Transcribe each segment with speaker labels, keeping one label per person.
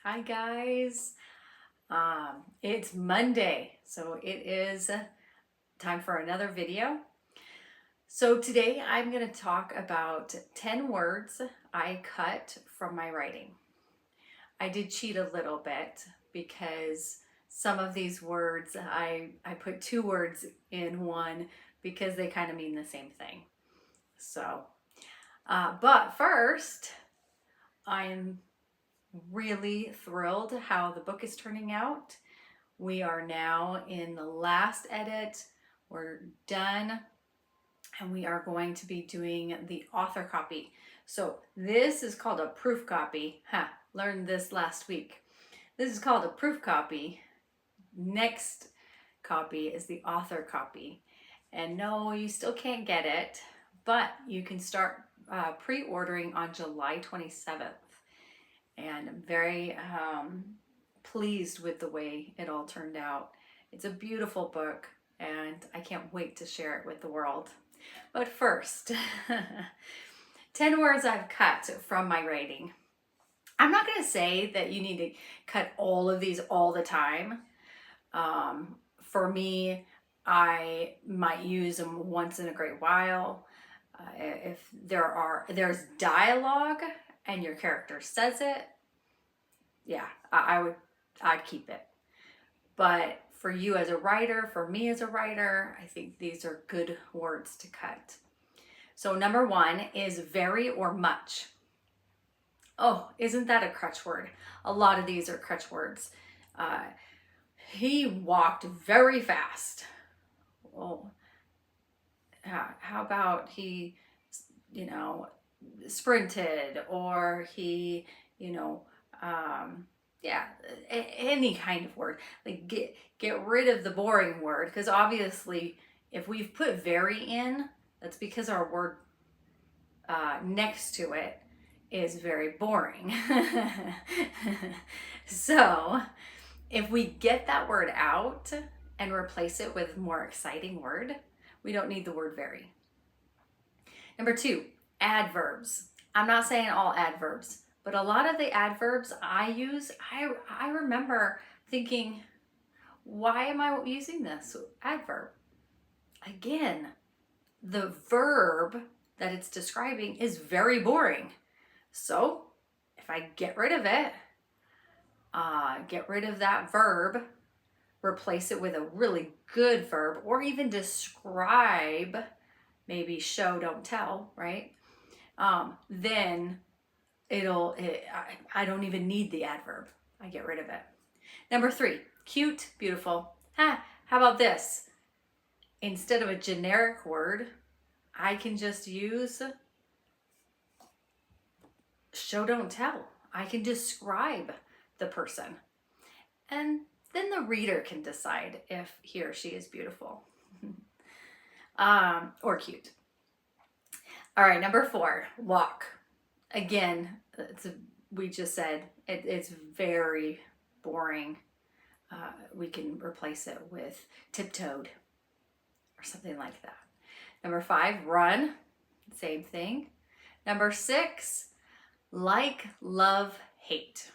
Speaker 1: Hi guys. It's Monday, so it is time for another video. So today I'm going to talk about 10 words I cut from my writing. I did cheat a little bit because some of these words I put two words in one because they kind of mean the same thing. But first, I'm really thrilled how the book is turning out. We are now in the last edit. We're done, and we are going to be doing the author copy. So this is called a proof copy. Learned this last week. This is called a proof copy. Next copy is the author copy. And no, you still can't get it, but you can start pre-ordering on July 27th. And I'm very pleased with the way it all turned out. It's a beautiful book, and I can't wait to share it with the world. But first, 10 words I've cut from my writing. I'm not going to say that you need to cut all of these all the time. For me, I might use them once in a great while. If there's dialogue and your character says it, yeah, I'd keep it. But for you as a writer, for me as a writer, I think these are good words to cut. So number one is very or much. Oh, isn't that a crutch word? A lot of these are crutch words. He walked very fast. Oh, how about he, sprinted, or he, yeah, any kind of word. Like get rid of the boring word, because obviously if we've put very in, that's because our word next to it is very boring. So if we get that word out and replace it with a more exciting word, we don't need the word very. Number two, adverbs. I'm not saying all adverbs, but a lot of the adverbs I use, I remember thinking, why am I using this adverb? Again, the verb that it's describing is very boring. So if I get rid of it, get rid of that verb, replace it with a really good verb, or even describe, maybe show, don't tell, right? Then I don't even need the adverb. I get rid of it. Number three, cute, beautiful. How about this? Instead of a generic word, I can just use show, don't tell. I can describe the person. And then the reader can decide if he or she is beautiful or cute. All right, number four, walk. Again, we just said it's very boring. We can replace it with tiptoed or something like that. Number five, run. Same thing. Number six, like, love, hate.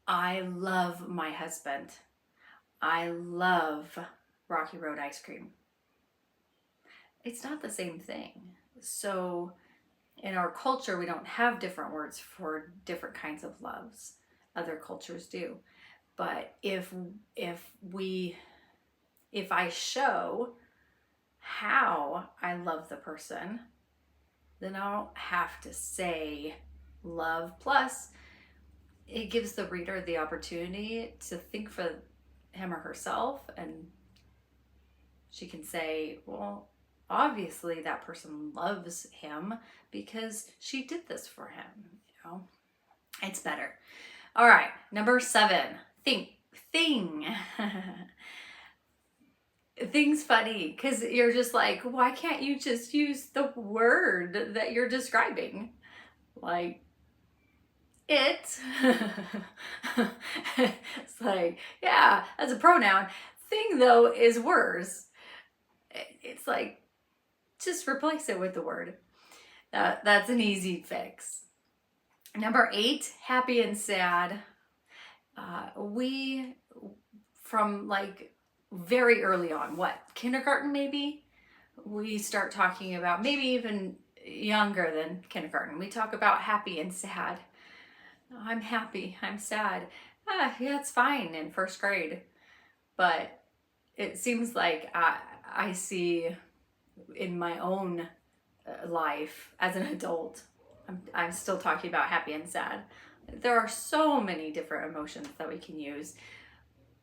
Speaker 1: I love my husband. I love Rocky Road ice cream. It's not the same thing. So in our culture, we don't have different words for different kinds of loves. Other cultures do. But if I show how I love the person, then I don't have to say love. Plus, it gives the reader the opportunity to think for him or herself, and she can say, well, obviously that person loves him because she did this for him. It's better. All right, number seven, thing. Thing's funny because you're just like, why can't you just use the word that you're describing? Like, it. It's like, yeah, as a pronoun. Thing, though, is worse. It's like, just replace it with the word. That's an easy fix. Number 8, happy and sad. We, from like very early on, what, kindergarten maybe? We start talking about, maybe even younger than kindergarten, we talk about happy and sad. I'm happy, I'm sad. Yeah, it's fine in first grade. But it seems like I see in my own life as an adult, I'm still talking about happy and sad. There are so many different emotions that we can use,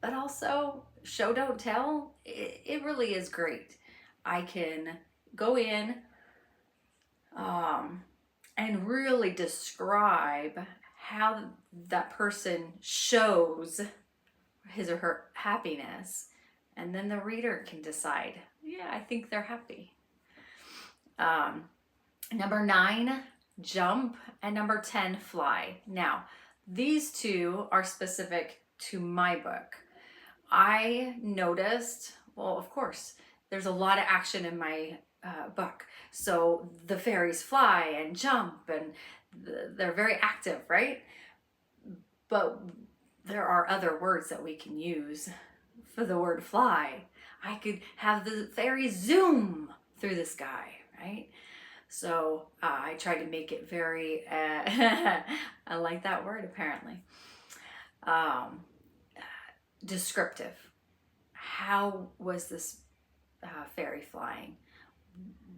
Speaker 1: but also show don't tell. It really is great. I can go in and really describe how that person shows his or her happiness, and then the reader can decide, yeah, I think they're happy. Number 9, jump, and number 10, fly. Now, these two are specific to my book. I noticed, well, of course, there's a lot of action in my book. So the fairies fly and jump, and they're very active, right? But there are other words that we can use for the word fly. I could have the fairies zoom through the sky, right? So I tried to make it very, I like that word apparently, descriptive. How was this fairy flying?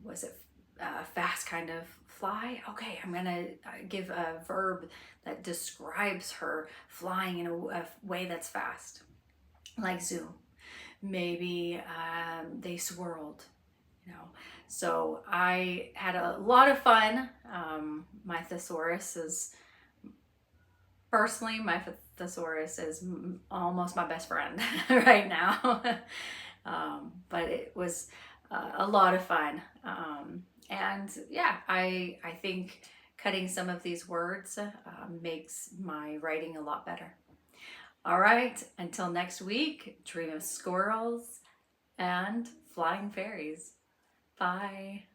Speaker 1: Was it a fast kind of fly? Okay, I'm gonna give a verb that describes her flying in a way that's fast, like zoom. Maybe they swirled, you know. So I had a lot of fun. My thesaurus is, personally, my thesaurus is almost my best friend right now. But it was a lot of fun. And yeah, I think cutting some of these words makes my writing a lot better. All right, until next week, dream of squirrels and flying fairies. Bye.